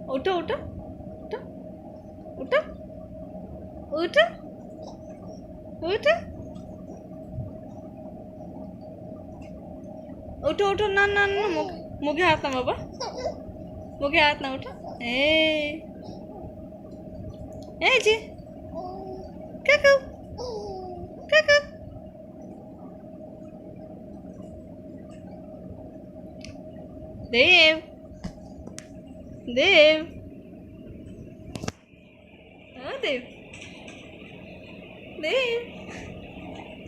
ওঠো ওঠো ওঠো ওঠো ওঠো ওঠো ওঠো ওঠো না না না মুখে হাত না বাবা মুখে হাত না ওঠো এই যে কাকু কাকু দেব দেব দেব দেব